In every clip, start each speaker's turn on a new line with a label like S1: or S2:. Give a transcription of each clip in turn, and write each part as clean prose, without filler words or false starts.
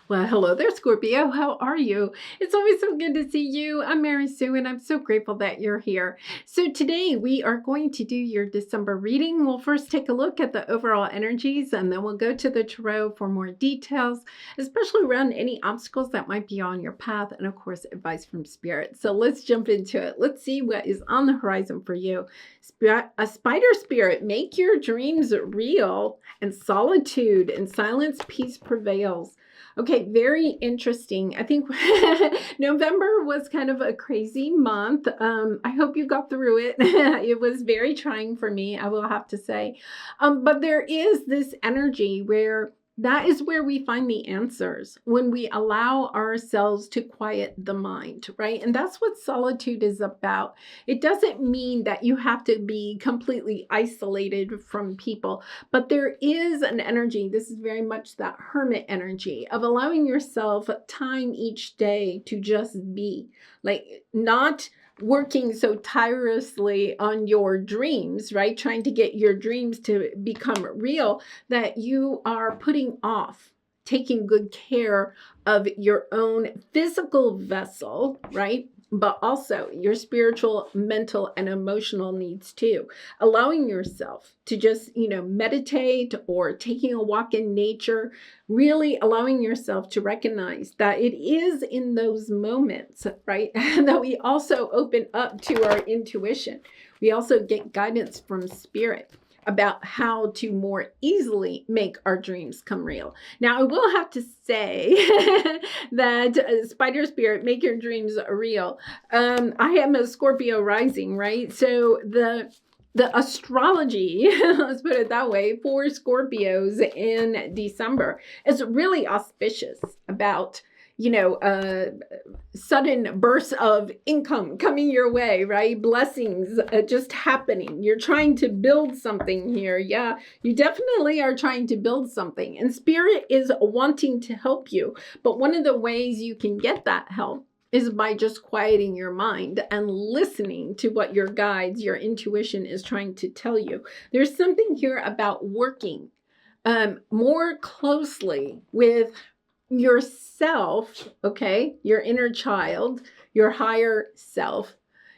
S1: Well, hello there, Scorpio. How are you? It's always so good to see you. I'm Mary Sue, and I'm so grateful that you're here. So, today we are going to do your December reading. We'll first take a look at the overall energies, and then we'll go to the tarot for more details, especially around any obstacles that might be on your path, and of course, advice from Spirit. So, let's jump into it. Let's see what is on the horizon for you. A spider spirit, make your dreams real, and solitude and silence, peace prevails. Okay, very interesting. I think November was kind of a crazy month. I hope you got through it. It was very trying for me, I will have to say. But there is this energy where that is where we find the answers when we allow ourselves to quiet the mind, right? And that's what solitude is about. It doesn't mean that you have to be completely isolated from people, but there is an energy. This is very much that hermit energy of allowing yourself time each day to just be, like, not working so tirelessly on your dreams, right? Trying to get your dreams to become real, that you are putting off taking good care of your own physical vessel, right? But also your spiritual, mental, and emotional needs too. Allowing yourself to just, meditate or taking a walk in nature, really allowing yourself to recognize that it is in those moments, right? That we also open up to our intuition. We also get guidance from Spirit about how to more easily make our dreams come real. Now, I will have to say that spider spirit, make your dreams real. I am a Scorpio rising, right? So the astrology, let's put it that way, for Scorpios in December is really auspicious about sudden bursts of income coming your way, right? Blessings just happening. You're trying to build something here. Yeah, you definitely are trying to build something. And Spirit is wanting to help you. But one of the ways you can get that help is by just quieting your mind and listening to what your guides, your intuition is trying to tell you. There's something here about working more closely with yourself, okay, your inner child, your higher self,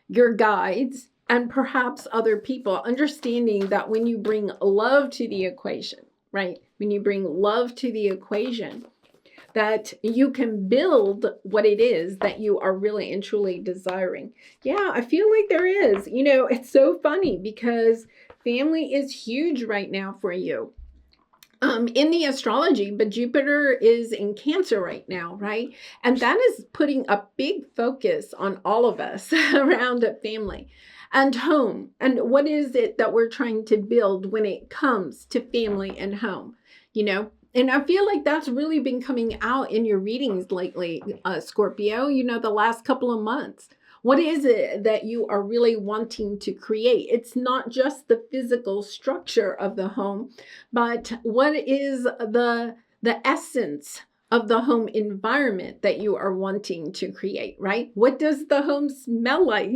S1: your guides, and perhaps other people, understanding that when you bring love to the equation, right? When you bring love to the equation, that you can build what it is that you are really and truly desiring. Yeah, I feel like there is. It's so funny because family is huge right now for you. In the astrology, but Jupiter is in Cancer right now, right? And that is putting a big focus on all of us around family and home. And what is it that we're trying to build when it comes to family and home, And I feel like that's really been coming out in your readings lately, Scorpio, the last couple of months. What is it that you are really wanting to create? It's not just the physical structure of the home, but what is the essence of the home environment that you are wanting to create, right? What does the home smell like,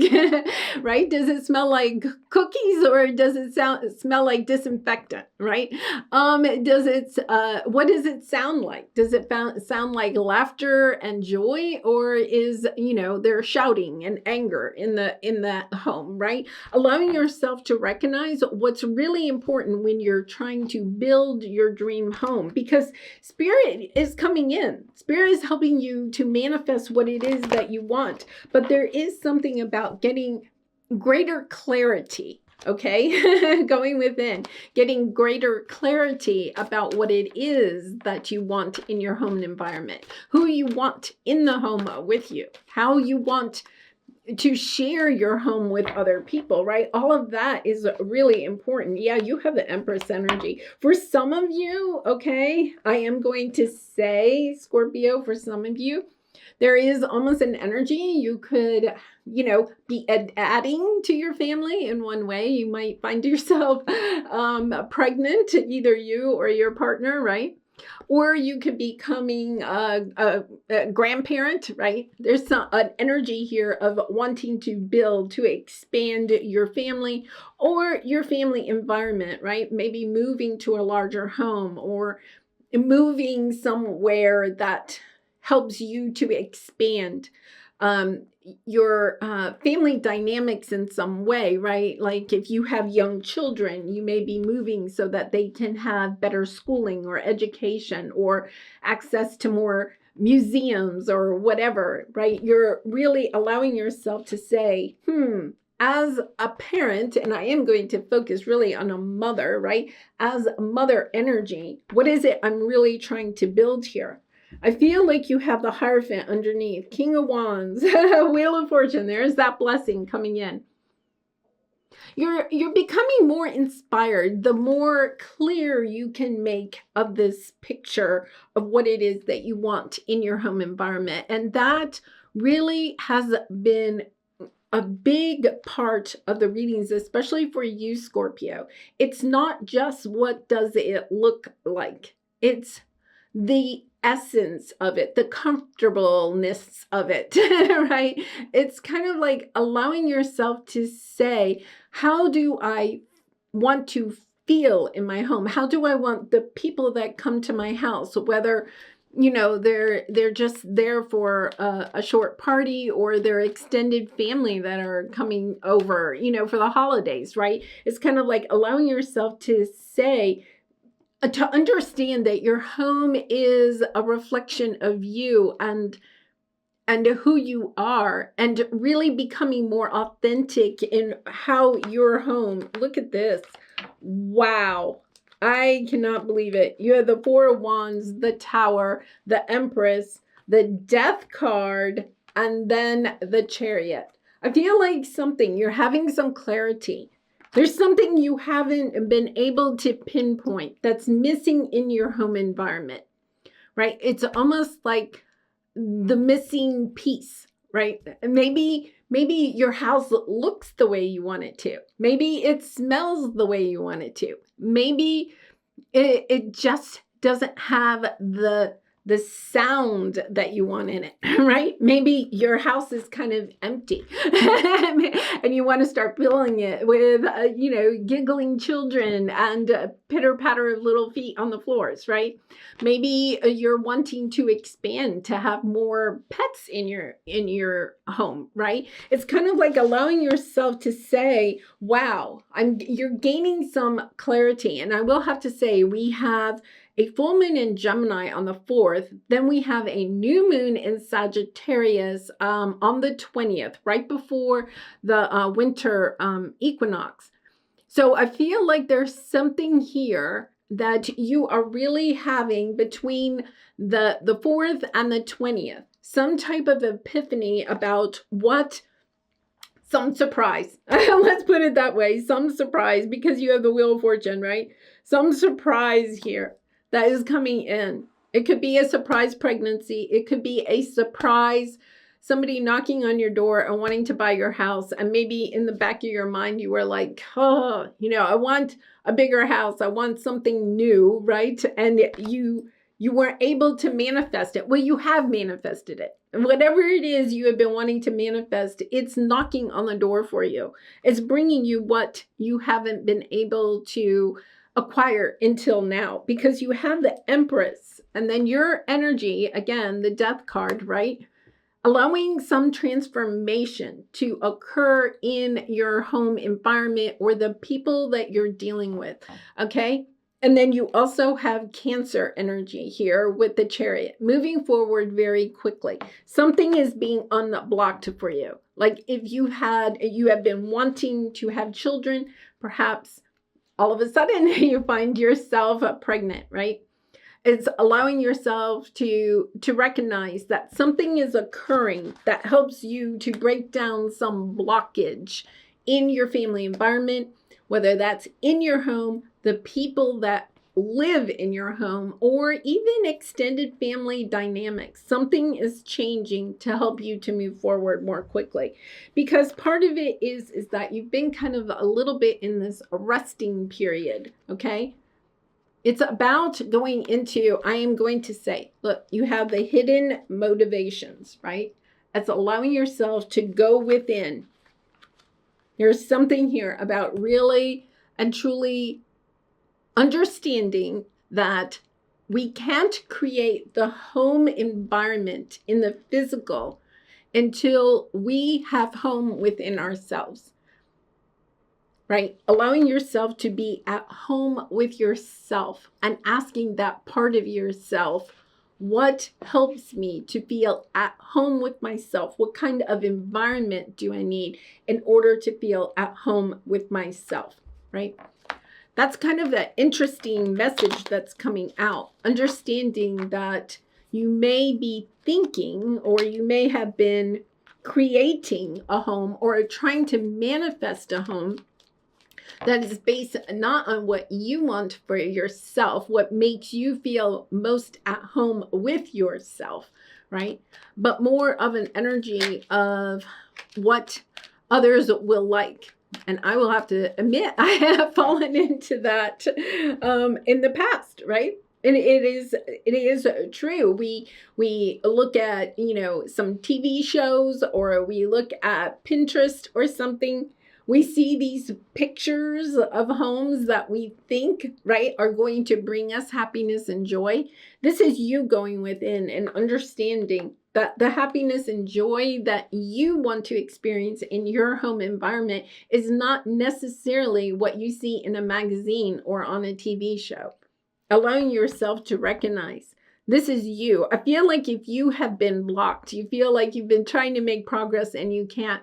S1: right? Does it smell like cookies or does it smell like disinfectant, right? What does it sound like? Does it sound like laughter and joy, or is, there shouting and anger in that home, right? Allowing yourself to recognize what's really important when you're trying to build your dream home, because Spirit is coming in. Spirit is helping you to manifest what it is that you want. But there is something about getting greater clarity, okay? Going within, getting greater clarity about what it is that you want in your home environment, who you want in the home with you, how you want to share your home with other people, right? All of that is really important. Yeah, you have the Empress energy. For some of you, okay, I am going to say, Scorpio, for some of you, there is almost an energy you could, be adding to your family in one way. You might find yourself pregnant, either you or your partner, right? Or you could be becoming a grandparent, right? There's an energy here of wanting to build, to expand your family or your family environment, right? Maybe moving to a larger home or moving somewhere that helps you to expand your family dynamics in some way, right? Like if you have young children, you may be moving so that they can have better schooling or education or access to more museums or whatever, right? You're really allowing yourself to say, as a parent, and I am going to focus really on a mother, right? As a mother energy, what is it I'm really trying to build here? I feel like you have the Hierophant underneath, King of Wands, Wheel of Fortune. There's that blessing coming in. You're becoming more inspired the more clear you can make of this picture of what it is that you want in your home environment. And that really has been a big part of the readings, especially for you, Scorpio. It's not just what does it look like. It's the essence of it, the comfortableness of it, right? It's kind of like allowing yourself to say, how do I want to feel in my home? How do I want the people that come to my house, whether they're just there for a short party or their extended family that are coming over, for the holidays, right? It's kind of like allowing yourself to say, to understand that your home is a reflection of you and who you are, and really becoming more authentic in how your home. Look at this. Wow. I cannot believe it. You have the Four of Wands, the Tower, the Empress, the Death card, and then the Chariot. I feel like you're having some clarity. There's something you haven't been able to pinpoint that's missing in your home environment, right? It's almost like the missing piece, right? Maybe your house looks the way you want it to. Maybe it smells the way you want it to. Maybe it just doesn't have the sound that you want in it, right? Maybe your house is kind of empty and you want to start filling it with, giggling children and pitter patter of little feet on the floors, right? Maybe you're wanting to expand to have more pets in your home, right? It's kind of like allowing yourself to say, wow, you're gaining some clarity. And I will have to say, we have a full moon in Gemini on the 4th. Then we have a new moon in Sagittarius on the 20th, right before the winter equinox. So I feel like there's something here that you are really having between the 4th and the 20th. Some type of epiphany about some surprise. Let's put it that way. Some surprise, because you have the Wheel of Fortune, right? Some surprise here that is coming in. It could be a surprise pregnancy. It could be a surprise somebody knocking on your door and wanting to buy your house. And maybe in the back of your mind, you were like, I want a bigger house. I want something new, right? And you weren't able to manifest it. Well, you have manifested it. And whatever it is you have been wanting to manifest, it's knocking on the door for you. It's bringing you what you haven't been able to acquire until now, because you have the Empress and then your energy, again, the Death card, right? Allowing some transformation to occur in your home environment or the people that you're dealing with, okay? And then you also have Cancer energy here with the Chariot, moving forward very quickly. Something is being unblocked for you. Like if you have been wanting to have children, perhaps all of a sudden you find yourself pregnant, right? It's allowing yourself to recognize that something is occurring that helps you to break down some blockage in your family environment, whether that's in your home, the people that live in your home, or even extended family dynamics. Something is changing to help you to move forward more quickly, because part of it is that you've been kind of a little bit in this resting period, okay? It's about going into, I am going to say, look, you have the hidden motivations, right? It's allowing yourself to go within. There's something here about really and truly understanding that We can't create the home environment in the physical until we have home within ourselves, right? Allowing yourself to be at home with yourself and asking that part of yourself, what helps me to feel at home with myself? What kind of environment do I need in order to feel at home with myself, right? That's kind of an interesting message that's coming out. Understanding that you may be thinking, or you may have been creating a home or trying to manifest a home that is based not on what you want for yourself, what makes you feel most at home with yourself, right? But more of an energy of what others will like. And I will have to admit, I have fallen into that in the past, right? And it is true. We look at, some TV shows, or we look at Pinterest or something. We see these pictures of homes that we think, right, are going to bring us happiness and joy. This is you going within and understanding that the happiness and joy that you want to experience in your home environment is not necessarily what you see in a magazine or on a TV show. Allowing yourself to recognize this is you. I feel like if you have been blocked, you feel like you've been trying to make progress and you can't.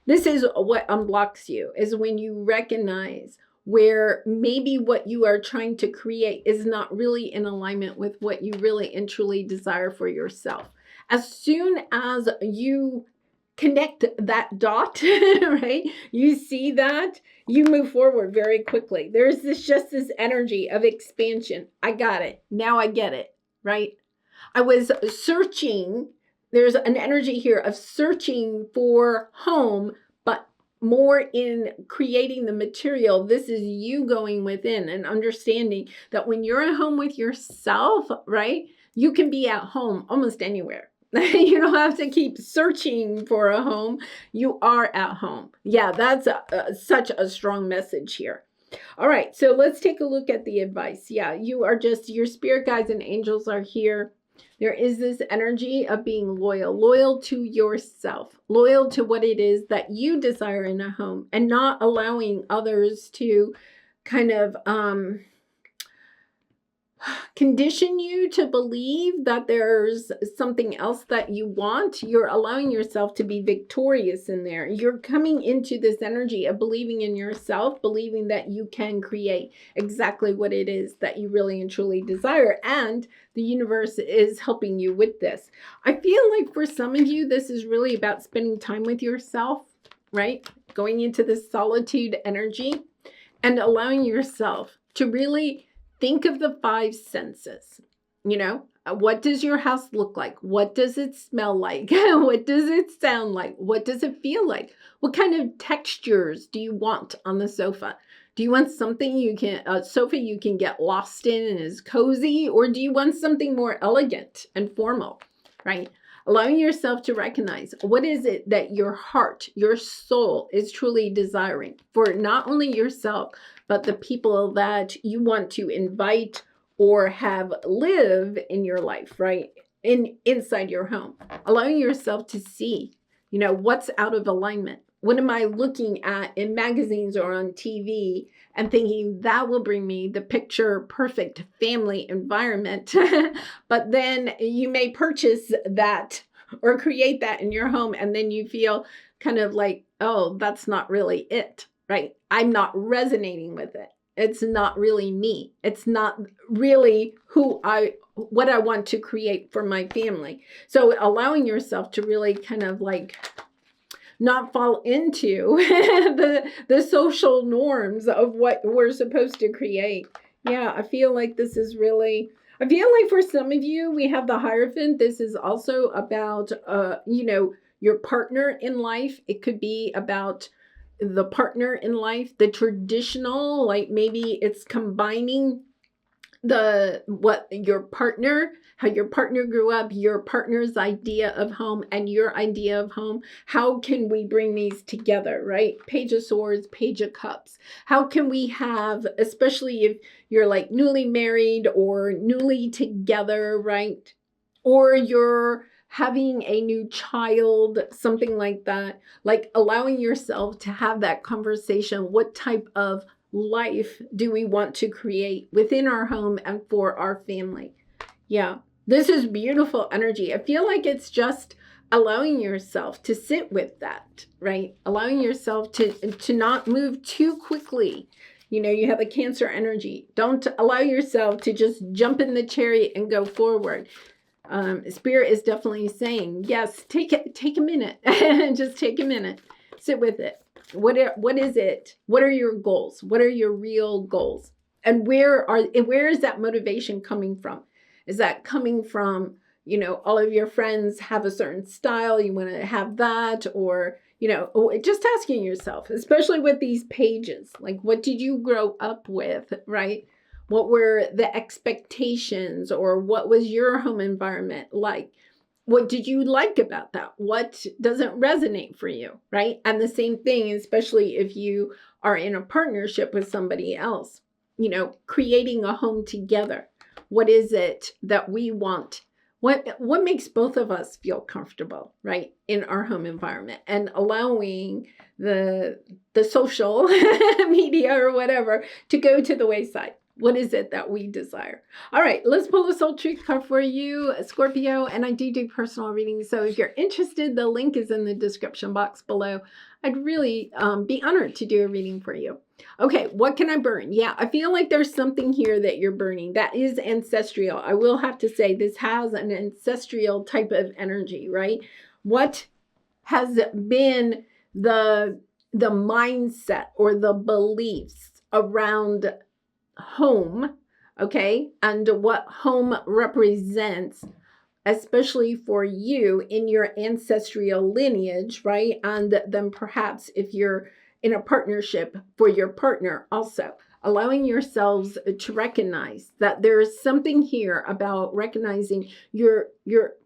S1: This is what unblocks you, is when you recognize where maybe what you are trying to create is not really in alignment with what you really and truly desire for yourself. As soon as you connect that dot, right, you see that, you move forward very quickly. There's this energy of expansion. I got it. Now I get it, right? I was searching. There's an energy here of searching for home, but more in creating the material. This is you going within and understanding that when you're at home with yourself, right, you can be at home almost anywhere. You don't have to keep searching for a home. You are at home. Yeah, that's such a strong message here. All right, so let's take a look at the advice. Yeah, your spirit guides and angels are here. There is this energy of being loyal to yourself, loyal to what it is that you desire in a home, and not allowing others to kind of condition you to believe that there's something else that you want. You're allowing yourself to be victorious in there. You're coming into this energy of believing in yourself, believing that you can create exactly what it is that you really and truly desire. And the universe is helping you with this. I feel like for some of you, this is really about spending time with yourself, right? Going into this solitude energy and allowing yourself to really think of the five senses. What does your house look like? What does it smell like? What does it sound like? What does it feel like? What kind of textures do you want on the sofa? Do you want something a sofa you can get lost in and is cozy? Or do you want something more elegant and formal, right? Allowing yourself to recognize what is it that your heart, your soul is truly desiring for not only yourself, but the people that you want to invite or have live in your life, right? Inside your home. Allowing yourself to see, what's out of alignment. What am I looking at in magazines or on TV and thinking that will bring me the picture perfect family environment? But then you may purchase that or create that in your home, and then you feel kind of like, oh, that's not really it, right? I'm not resonating with it. It's not really me. It's not really what I want to create for my family. So allowing yourself to really kind of like not fall into the social norms of what we're supposed to create. Yeah, I feel like this is really, I feel like for some of you, we have the Hierophant. This is also about, your partner in life. It could be about the partner in life, the traditional, like maybe it's combining what your partner, how your partner grew up, your partner's idea of home and your idea of home. How can we bring these together, right? Page of Swords, Page of Cups. How can we have, especially if you're like newly married or newly together, right? Or you're having a new child, something like that, like allowing yourself to have that conversation. What type of life do we want to create within our home and for our family? Yeah, this is beautiful energy. I feel like it's just allowing yourself to sit with that, right? Allowing yourself to not move too quickly. You know, you have a Cancer energy. Don't allow yourself to just jump in the chariot and go forward. Spirit is definitely saying, yes, take a minute. Just take a minute. Sit with it. What is it? What are your goals? What are your real goals? And where is that motivation coming from? Is that coming from, you know, all of your friends have a certain style, you want to have that? Or, you know, just asking yourself, especially with these pages, like, what did you grow up with, right? What were the expectations, or what was your home environment like? What did you like about that? What doesn't resonate for you, right? And the same thing, especially if you are in a partnership with somebody else, you know, creating a home together. What is it that we want? What makes both of us feel comfortable, right, in our home environment, and allowing the social media or whatever to go to the wayside. What is it that we desire? All right, let's pull a soul truth card for you, Scorpio. And I do personal readings. So if you're interested, the link is in the description box below. I'd really be honored to do a reading for you. Okay, what can I burn? Yeah, I feel like there's something here that you're burning. That is ancestral. I will have to say this has an ancestral type of energy, right? What has been the mindset or the beliefs around home, okay, and what home represents, especially for you in your ancestral lineage, right? And then perhaps if you're in a partnership, for your partner also, allowing yourselves to recognize that there is something here about recognizing you're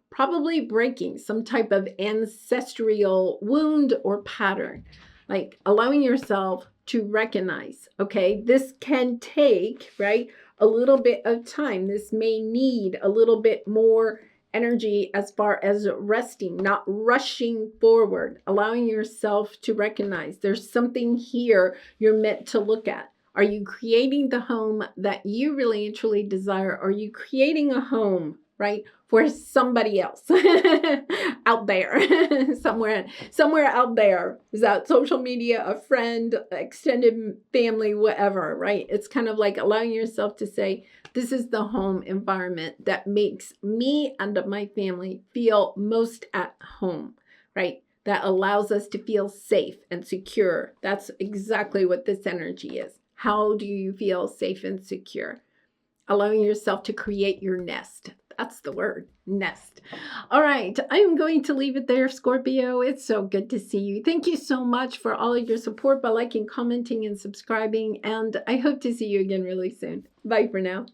S1: probably breaking some type of ancestral wound or pattern, like allowing yourself to recognize, okay, this can take, right, a little bit of time. This may need a little bit more energy as far as resting, not rushing forward, allowing yourself to recognize there's something here you're meant to look at. Are you creating the home that you really and truly desire? Are you creating a home, right, for somebody else out there, somewhere out there? Is that social media, a friend, extended family, whatever, right? It's kind of like allowing yourself to say, this is the home environment that makes me and my family feel most at home, right? That allows us to feel safe and secure. That's exactly what this energy is. How do you feel safe and secure? Allowing yourself to create your nest. That's the word, nest. All right, I'm going to leave it there, Scorpio. It's so good to see you. Thank you so much for all of your support by liking, commenting, and subscribing. And I hope to see you again really soon. Bye for now.